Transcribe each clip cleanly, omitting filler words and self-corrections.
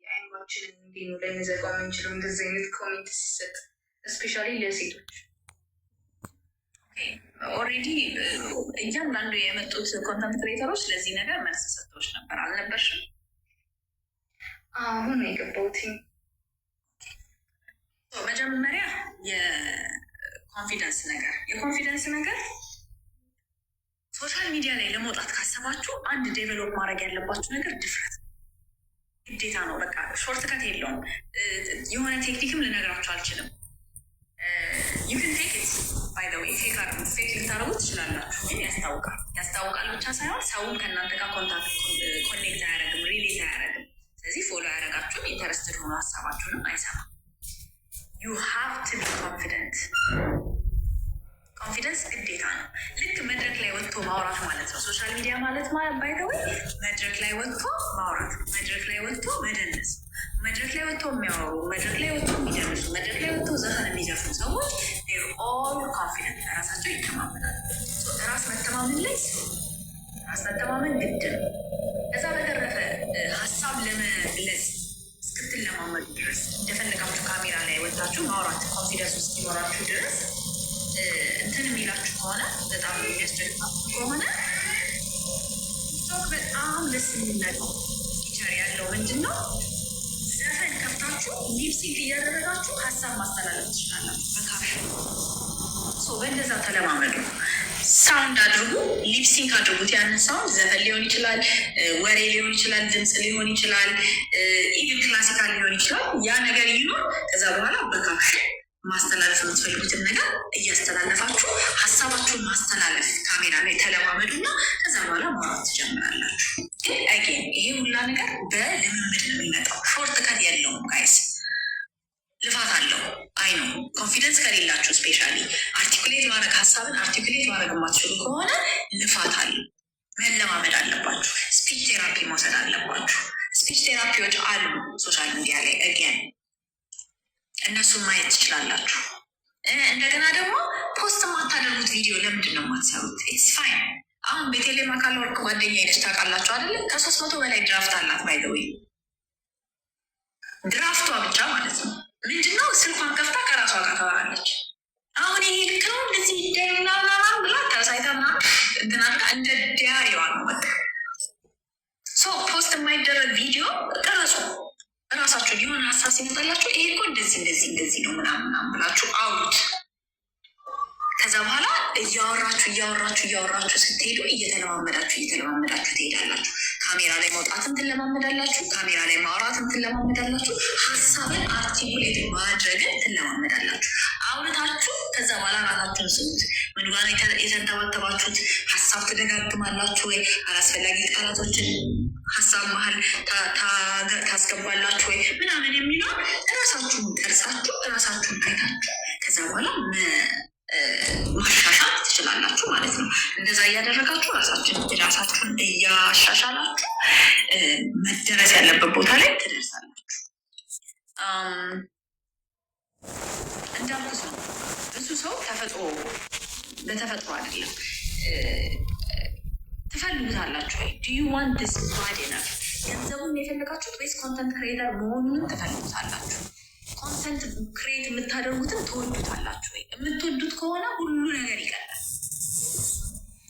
አይምሯችንን እንዲህ ነው ልንዘጋው የምንችለው እንደዚህ አይነት ኮሜንት ሲሰጥ እስፔሻሊ ለሴቶች። ኦልሬዲ እያንዳንዱ የመጡት ኮንተንት ክሬተሮች ለዚህ ነገር መልስ ሰጥቶች ነበር አልነበርሽም? አሁን የገባሁት መጀመሪያ የኮንፊደንስ ነገር ሶሻል ሚዲያ ላይ ለመውጣት ካሰባችሁ አንድ ዴቨሎፕ ማድረግ ያለባችሁ ነገር ድፍረት ግዴታ ነው። በቃ ሾርት ከት የለውም። የሆነ ቴክኒክም ልነግራችሁ አልችልም። ዩን ቴክ ኢት ባይ ዘ ዌይ ፌክ ልታረጉ ትችላላችሁ፣ ግን ያስታውቃል ብቻ ሳይሆን ሰውም ከእናንተ ጋር ኮኔክት አያደረግም፣ ሪሌት አያደረግም። ስለዚህ ፎሎ ያደረጋችሁም ኢንተረስትድ ሆኖ ሀሳባችሁንም አይሰማም። ዩ ሃቭ ቱ ቢ ኮንፊደንት። ኮንፊደንስ ግዴታ ነው። ልክ መድረክ ላይ ወጥቶ ማውራት ማለት ነው። ሶሻል ሚዲያ ማለት ባይ ዘ ዌይ መድረክ ላይ ወጥቶ ማውራት፣ መድረክ ላይ ወጥቶ መደነስ፣ መድረክ ላይ ወጥቶ የሚያወሩ፣ መድረክ ላይ ወጥቶ የሚደንሱ፣ መድረክ ላይ ወጥቶ ዘፈን የሚዘፍኑ ሰዎች ኦል ኮንፊደንት፣ ራሳቸው ይተማመናል። ራስ መተማመን ላይ ራስ መተማመን ግድ ነው። ከዛ በተረፈ ሀሳብ ለመግለጽ እስክትለማመዱ ድረስ እንደፈለጋችሁ ካሜራ ላይ ወጣችሁ ማውራት ኮንፊደንስ ውስጥ ሲኖራችሁ ድረስ እንትን የሚላችሁ ከሆነ በጣም የሚያስደግፋችሁ ከሆነ ቲክቶክ በጣም ደስ የሚለው ፊቸር ያለው ምንድን ነው? ዘፈን ከፍታችሁ ሊፕሲንክ እያደረጋችሁ ሀሳብ ማስተላለፍ ትችላላችሁ በካፕሽን። በእንደዛ ተለማመዱ። ሳውንድ አድርጉ፣ ሊፕሲንክ አድርጉት። ያንን ሳውንድ ዘፈን ሊሆን ይችላል፣ ወሬ ሊሆን ይችላል፣ ድምፅ ሊሆን ይችላል፣ ኢቭን ክላሲካል ሊሆን ይችላል። ያ ነገር ይኖር። ከዛ በኋላ በካፕሽን ማስተላለፍ የምትፈልጉትን ነገር እያስተላለፋችሁ ሀሳባችሁን ማስተላለፍ ካሜራ ላይ ተለማመዱና ከዛ በኋላ ማውራት ትጀምራላችሁ። ግን አጌን ይሄ ሁላ ነገር በልምምድ ነው የሚመጣው። ሾርት ከት የለውም ጋይስ፣ ልፋት አለው። አይ ነው ኮንፊደንስ ከሌላችሁ ስፔሻሊ አርቲኩሌት ማድረግ ሀሳብን አርቲኩሌት ማድረግ የማትችሉ ከሆነ ልፋት አለው። መለማመድ አለባችሁ። ስፒች ቴራፒ መውሰድ አለባችሁ። ስፒች ቴራፒዎች አሉ ሶሻል ሚዲያ ላይ አጌን እነሱን ማየት ትችላላችሁ። እንደገና ደግሞ ፖስት የማታደርጉት ቪዲዮ ለምንድን ነው የማትሰሩት? ኢትስ ፋይን። አሁን ቤቴሌም አካል ወርቅ ጓደኛ ሄደች ታውቃላችሁ አይደለም? ከ300 በላይ ድራፍት አላት። ባይ ዘ ዌይ ድራፍቷ ብቻ ማለት ነው። ምንድነው ስልኳን ከፍታ ከራሷ ጋር ታወራለች። አሁን ይሄ ልክ ነው እንደዚህ ደና ብላ ተሳይታ እንትና እንደ ዲያሪዋ ነው በቃ። ፖስት የማይደረግ ቪዲዮ ቀረጹ። እራሳችሁ የሆነ ሀሳብ ሲመጣላችሁ ይሄ እኮ እንደዚህ ነው ምናምን ብላችሁ አውሩት። ከዛ በኋላ እያወራችሁ ስትሄዱ እየተለማመዳችሁ ትሄዳላችሁ። ካሜራ ላይ መውጣትን ትለማመዳላችሁ። ካሜራ ላይ ማውራትን ትለማመዳላችሁ። ሀሳብን አርቲኩሌት ማድረግን ትለማመዳላችሁ። አውርታችሁ ከዛ በኋላ ራሳችሁን ስሙት። ምን ጋር የተንተባተባችሁት ሀሳብ ትደጋግማላችሁ ወይ? አላስፈላጊ ቃላቶችን ሀሳብ መሀል ታስገባላችሁ ወይ ምናምን የሚለው እራሳችሁን ቀርጻችሁ እራሳችሁን አይታችሁ ከዛ በኋላ ማሻሻል ትችላላችሁ ማለት ነው። እንደዛ እያደረጋችሁ ራሳችሁን እያሻሻላችሁ መደረስ ያለበት ቦታ ላይ ትደርሳላችሁ። እንዳልኩት ነው። ብዙ ሰው በተፈጥሮ አይደለም ትፈልጉታላችሁ ወይ? ዱ ዩ ዋንት ዲስ ባድ ኢነፍ? ገንዘቡን የፈለጋችሁት ወይስ ኮንተንት ክሬተር መሆኑንም ትፈልጉታላችሁ? ኮንተንት ክሬት የምታደርጉትን ትወዱታላችሁ ወይ? የምትወዱት ከሆነ ሁሉ ነገር ይቀላል።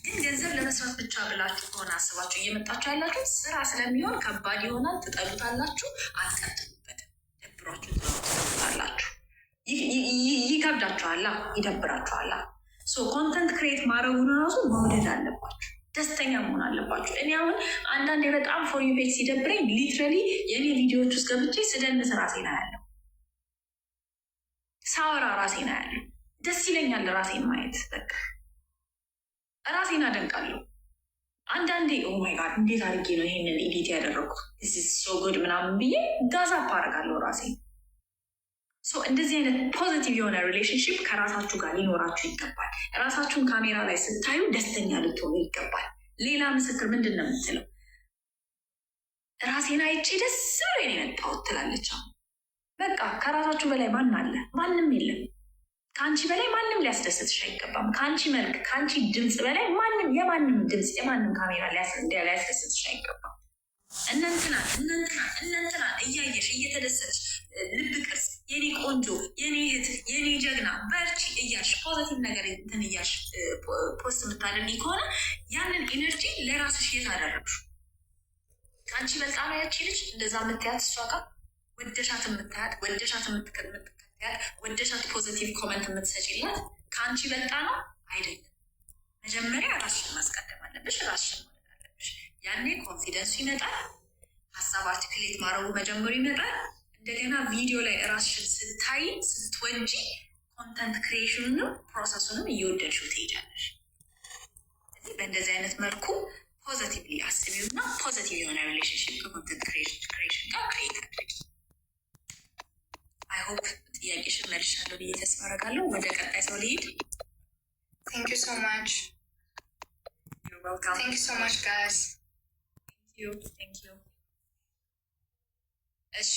ግን ገንዘብ ለመስራት ብቻ ብላችሁ ከሆነ አስባችሁ እየመጣችሁ ያላችሁ ስራ ስለሚሆን ከባድ ይሆናል። ትጠሉታላችሁ፣ አትቀጥሉበትም። ደብሯችሁ ትጠሉታላችሁ፣ ይከብዳችኋላ፣ ይደብራችኋላ። ኮንተንት ክሬት ማድረጉን ራሱ መውደድ አለባችሁ፣ ደስተኛ መሆን አለባችሁ። እኔ አሁን አንዳንድ በጣም ፎር ዩ ፔጅ ሲደብረኝ ሊትራሊ የእኔ ቪዲዮዎች ውስጥ ገብቼ ስደንስ ራሴን አያለሁ፣ ሳወራ ራሴን አያለሁ። ደስ ይለኛል ራሴን ማየት። በቃ ራሴን አደንቃለሁ። አንዳንዴ ኦማይ ጋድ እንዴት አድርጌ ነው ይሄንን ኤዲት ያደረኩት ሶ ጉድ ምናምን ብዬ ጋዛፕ አደርጋለሁ ራሴን። እንደዚህ አይነት ፖዚቲቭ የሆነ ሪሌሽንሽፕ ከራሳችሁ ጋር ሊኖራችሁ ይገባል። ራሳችሁን ካሜራ ላይ ስታዩ ደስተኛ ልትሆኑ ይገባል። ሌላ ምስክር ምንድን ነው የምትለው? ራሴን አይቼ ደስ ብሎኝ ነው የመጣሁት ትላለች። በቃ ከራሳችሁ በላይ ማን አለ? ማንም የለም። ከአንቺ በላይ ማንም ሊያስደስትሽ አይገባም። ከአንቺ መልክ፣ ከአንቺ ድምፅ በላይ ማንም የማንም ድምፅ የማንም ካሜራ ሊያስደስትሽ አይገባም። እነንትና እያየሽ እየተደሰች ልብ ቅርጽ የኔ ቆንጆ፣ የኔ እህት፣ የኔ ጀግና በርቺ እያልሽ ፖዘቲቭ ነገር እንትን እያልሽ ፖስት የምታደርጊ ከሆነ ያንን ኢነርጂ ለራስሽ የት አደረግሽው? ከአንቺ በልጣ ነው ያቺ ልጅ እንደዛ የምትያት እሷ ጋር ወደሻት የምታያት ወደሻት የምትከተያት ወደሻት ፖዘቲቭ ኮመንት የምትሰጪላት ከአንቺ በልጣ ነው አይደለም። መጀመሪያ ራስሽን ማስቀደም አለብሽ፣ ራስሽን ማለት አለብሽ። ያኔ ኮንፊደንሱ ይመጣል፣ ሀሳብ አርቲክሌት ማድረጉ መጀመሩ ይመጣል። እንደገና ቪዲዮ ላይ ራስሽን ስታይ ስትወጂ ኮንተንት ክሪኤሽኑንም ፕሮሰሱንም እየወደድሽው ትሄጃለሽ። ስለዚህ በእንደዚህ አይነት መልኩ ፖዘቲቭሊ አስቢው እና ፖዘቲቭ የሆነ ሪሌሽንሽፕ ከኮንተንት ክሪኤሽን ጋር ክሬት አድርጊ። አይ ሆፕ ጥያቄሽን መልሻለሁ ብዬ ተስፋ አደርጋለሁ። ወደ ቀጣይ ሰው ልሂድ። Thank you so much. You're welcome. Thank you so much, guys. Thank you. እሺ